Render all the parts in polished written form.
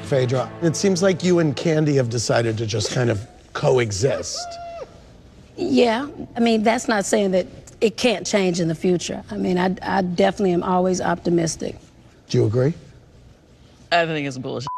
Phaedra, it seems like you and Kandi have decided to just kind of coexist. Yeah, I mean, that's not saying that it can't change in the future. I mean, I definitely am always optimistic. Do you agree? I think it's bullshit.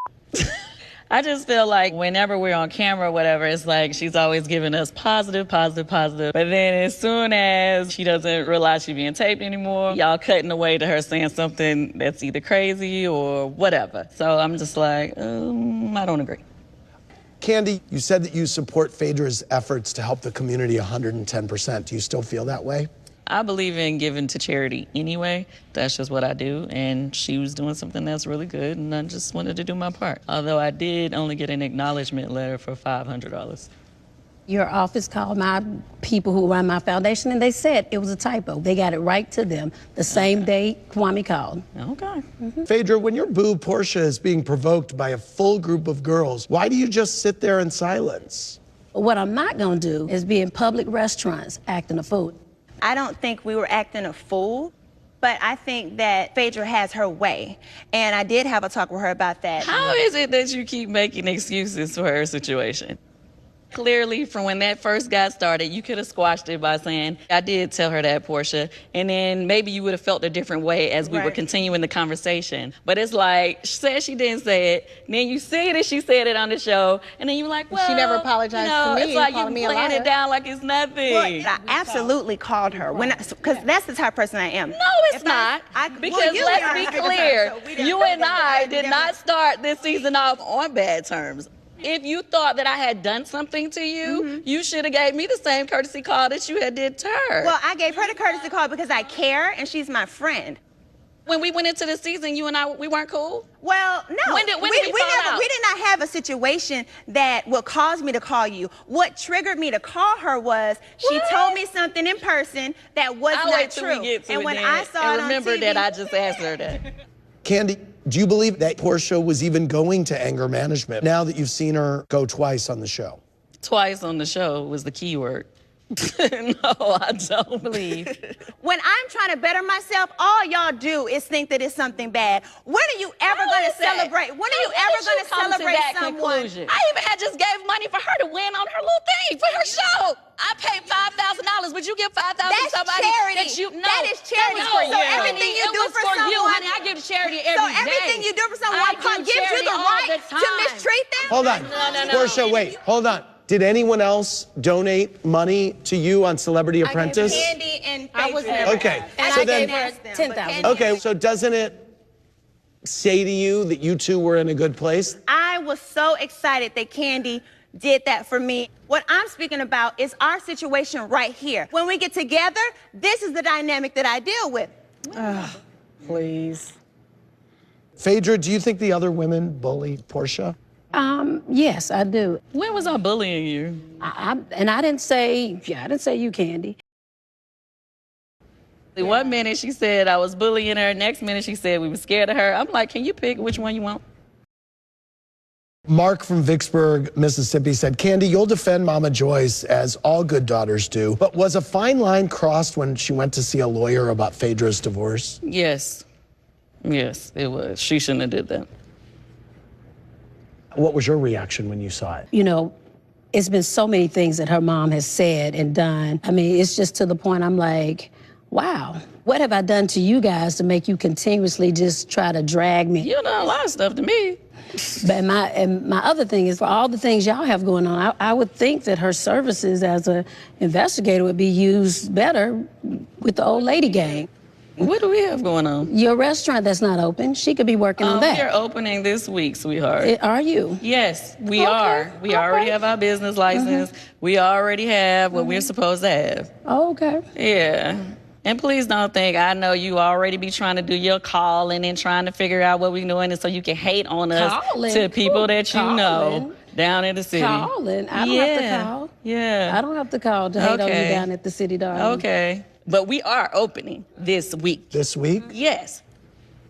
I just feel like whenever we're on camera or whatever, it's like she's always giving us positive, positive, positive. But then as soon as she doesn't realize she's being taped anymore, y'all cutting away to her saying something that's either crazy or whatever. So I'm just like, I don't agree. Kandi, you said that you support Phaedra's efforts to help the community 110%. Do you still feel that way? I believe in giving to charity anyway. That's just what I do. And she was doing something that's really good, and I just wanted to do my part. Although I did only get an acknowledgement letter for $500. Your office called my people who run my foundation, and they said it was a typo. They got it right to them the same day Kwame called. Okay. Phaedra, when your boo Porsha is being provoked by a full group of girls, why do you just sit there in silence? What I'm not gonna do is be in public restaurants acting a fool. I don't think we were acting a fool, but I think that Phaedra has her way. And I did have a talk with her about that. How is it that you keep making excuses for her situation? Clearly, from when that first got started, you could have squashed it by saying, I did tell her that, Porsha, and then maybe you would have felt a different way as we were continuing the conversation. But it's like, she said she didn't say it, and then you see that she said it on the show, and then you're like, well, she never apologized to me. It's like you playing it down like it's nothing. Well, I absolutely called her, because that's the type of person I am. No, it's not. Because let's be clear, you and I did not start this season off on bad terms. If you thought that I had done something to you, you should have gave me the same courtesy call that you had did to her. Well, I gave her the courtesy call because I care, and she's my friend. When we went into the season, you and I, we weren't cool? Well, no. When did we fall out? We did not have a situation that will cause me to call you. What triggered me to call her was she told me something in person that was not true. And when I saw it on TV, remember that I just asked her that. Kandi, do you believe that Porsha was even going to anger management now that you've seen her go twice on the show? Twice on the show was the key word. No, I don't believe. When I'm trying to better myself, all y'all do is think that it's something bad. When are you ever going to celebrate? When are you ever going to celebrate someone? I even had just gave money for her to win on her little thing for her show. I paid $5,000, but you give $5,000 to somebody charity. that you know. That is charity for you. So everything you do for someone, you, honey, I give to charity every day. So everything you do for someone gives you the right to mistreat them? Hold on. No. Porsha, wait, hold on. Did anyone else donate money to you on Celebrity Apprentice? I gave Kandi and I was Phaedra. there. Okay. And so I then, gave her 10,000. okay, so doesn't it say to you that you two were in a good place? I was so excited that Kandi did that for me. What I'm speaking about is our situation right here. When we get together, this is the dynamic that I deal with. Please. Phaedra, do you think the other women bully Porsha? Yes, I do. When was I bullying you? And I didn't say you, Kandi. One minute she said I was bullying her, next minute she said we were scared of her. I'm like, can you pick which one you want? Mark from Vicksburg, Mississippi said, Kandi, you'll defend Mama Joyce as all good daughters do, but was a fine line crossed when she went to see a lawyer about Phaedra's divorce? Yes. Yes, it was. She shouldn't have did that. What was your reaction when you saw it? You know, it's been so many things that her mom has said and done. I mean, it's just to the point I'm like, wow, what have I done to you guys to make you continuously just try to drag me? You done a lot of stuff to me. But my other thing is, for all the things y'all have going on, I would think that her services as an investigator would be used better with the old lady gang. What do we have going on? Your restaurant that's not open, she could be working on that. We're opening this week, sweetheart. Are you? Yes, we are. We already have our business license. We already have what we're supposed to have. Oh, okay. Yeah. And please don't think, I know you already be trying to do your calling and trying to figure out what we're doing, and so you can hate on us to people that you know down in the city. Calling? I don't have to call. Yeah. I don't have to call to hate on you down at the city, darling. Okay. But we are opening this week. This week? Yes.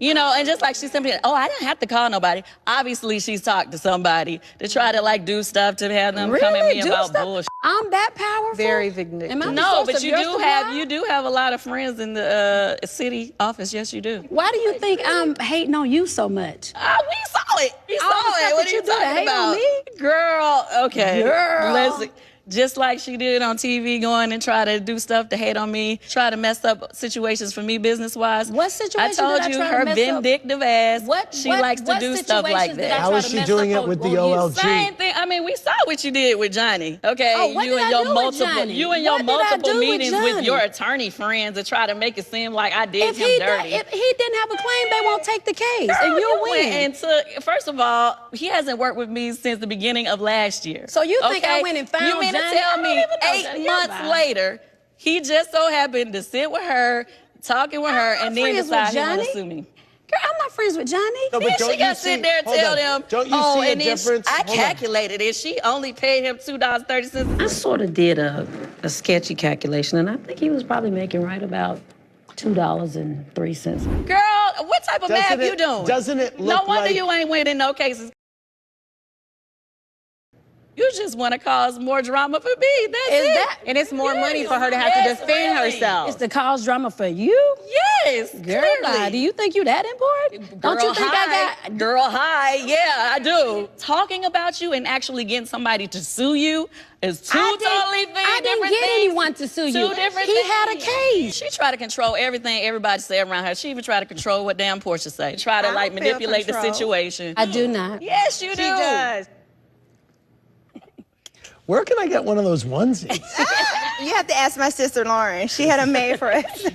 You know, and just like she simply, oh, I didn't have to call nobody. Obviously, she's talked to somebody to try to like do stuff to have them come at me about bullshit. I'm that powerful. Very vindictive. Am I No, supposed but to you dress do the have bride? you do have a lot of friends in the city office. Yes, you do. Why do you think I'm hating on you so much? We saw it. We saw All the it. stuff What that are you you do to talking hate on about? me? Girl, okay. Girl. Listen, just like she did on TV, going and try to do stuff to hate on me, try to mess up situations for me business-wise. What situation I told did I you try to her mess up? vindictive ass. What- she what- likes to what do stuff like situations did I that. try How is to she mess doing up it with on the you? OLG? Same thing. I mean, we saw what you did with Johnny. Okay, Oh, what you did and I your do with multiple, Johnny? you and your What did I multiple do with meetings with Johnny? your attorney friends to try to make it seem like I did If him he, dirty. if he didn't have a claim, they won't take the case, Girl, and you'll you went win. and took, first of all, he hasn't worked with me since the beginning of last year. So you think I went and found You mean Johnny? to tell I don't me even know Johnny. 8 You're months lying. later, he just so happened to sit with her, talking with her, I'm and then friends with decide he want Johnny. to sue me? Girl, I'm not friends with Johnny. No, but Then don't she got you to see- sit there and hold tell on. them, Don't you oh, see a and then difference? I Hold on. calculated it. She only paid him $2.30. I sort of did a sketchy calculation, and I think he was probably making right about $2.03. Girl, what type of math you doing? Doesn't it No look wonder like... you ain't winning no cases. You just want to cause more drama for me. That's Is it. that- And it's more money for her to have Yes, to defend really. herself. It's to cause drama for you? Yes, Girl, clearly. do you think you that important? Don't you think I got... Girl, hi. Yeah, I do. Talking about you and actually getting somebody to sue you is two I totally didn't different get things. anyone to sue you. Two different He things. had a case. She tried to control everything everybody said around her. She even tried to control what damn Porsha say. Try to I like don't feel manipulate the control. situation. I do not. Yes, you do. She does. Where can I get one of those onesies? You have to ask my sister Lauren. She had them made for us.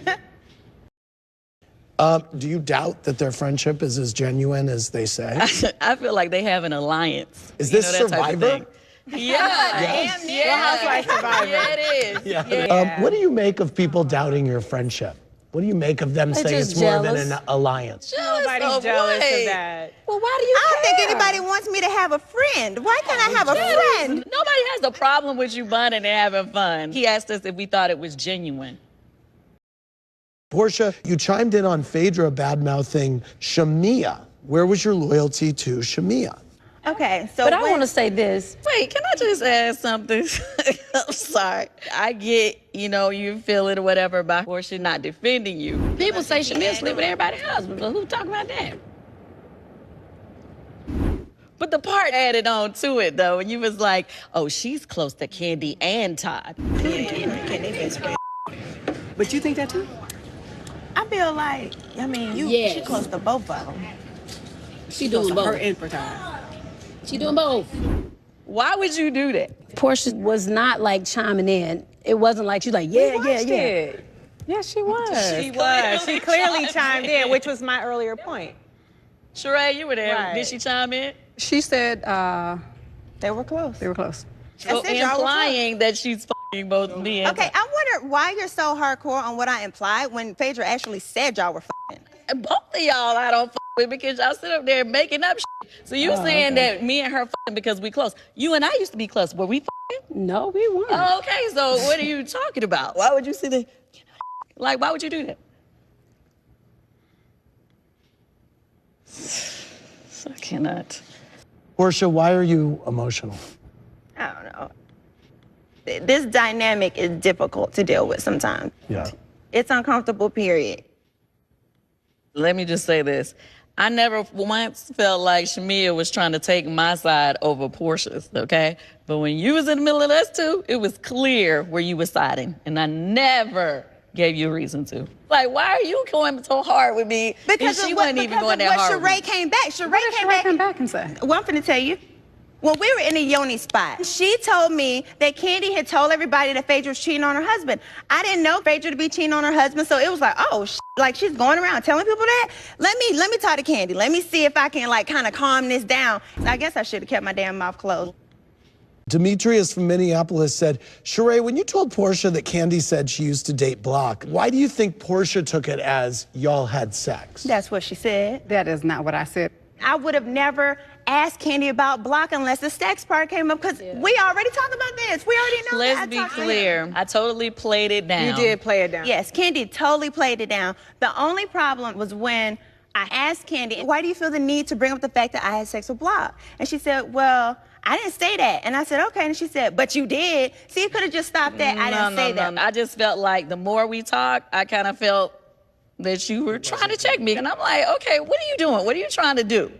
Do you doubt that their friendship is as genuine as they say? I feel like they have an alliance. Is You this know, that type of Survivor? thing. Yeah. Damn near. Yeah. Housewives Survivor. Yeah, it is. Yeah. What do you make of people doubting your friendship? What do you make of them saying just it's more than jealous. an alliance? Nobody's of jealous what? of that. Well, why do you I don't think care? anybody wants me to have a friend. Why can't I have a friend? Nobody has a problem with you bonding and having fun. He asked us if we thought it was genuine. Porsha, you chimed in on Phaedra bad-mouthing Shamia. Where was your loyalty to Shamia? Okay, so But I want to say this. Wait, can I just add something? I'm sorry. I get, you feel it or whatever about Porsha not defending you. People say Shamia's sleeping with everybody's husband, but who talking about that? But the part added on to it, though, and you was like, oh, she's close to Kandi and Todd. But you think that too? I feel like, she Yes. close to both of them. She doing Her both. and for time. She doing both. Why would you do that? Porsha was not like chiming in. It wasn't like she was like, yeah. Yeah, she was. She was. clearly She clearly chimed chimed in. in, which was my earlier point. Sheree, you were there. Right. Did she chime in? She said They were close. they were close. So said y'all were implying that she's fucking both me and Okay, I wonder why you're so hardcore on what I implied when Phaedra actually said y'all were f***ing. And both of y'all I don't with because y'all sit up there making up shit. So you saying that me and her because we close. You and I used to be close. Were we No, we weren't. Oh, okay, so what are you talking about? Why would you sit there? Like, why would you do that? I cannot. Porsha, why are you emotional? I don't know. This dynamic is difficult to deal with sometimes. Yeah. It's uncomfortable, period. Let me just say this. I never once felt like Shamia was trying to take my side over Porsha's, okay? But when you was in the middle of us two, it was clear where you were siding. And I never gave you a reason to. Like, why are you going so hard with me? Because and she of what, wasn't even because going of that what hard with Sheree me. came back. Sheree What did came Sheree back. come back and say? Well, I'm finna tell you. When we were in the Yoni spot, she told me that Kandi had told everybody that Phaedra was cheating on her husband. I didn't know Phaedra to be cheating on her husband, so it was like, oh, like she's going around telling people that. Let me talk to Kandi. Let me see if I can like kind of calm this down. I guess I should have kept my damn mouth closed. Demetrius from Minneapolis said, Sheree, when you told Porsha that Kandi said she used to date Block, why do you think Porsha took it as y'all had sex? That's what she said. That is not what I said. I would have never asked Kandi about Block unless the sex part came up because we already talked about this. We already know that. Let's I be talked to him. clear. I totally played it down. You did play it down. Yes, Kandi totally played it down. The only problem was when I asked Kandi, why do you feel the need to bring up the fact that I had sex with Block? And she said, well, I didn't say that. And I said, okay. And she said, but you did. See, you could have just stopped that. I didn't say that. I just felt like the more we talked, I kind of felt that you were trying to check me. And I'm like, okay, what are you doing? What are you trying to do?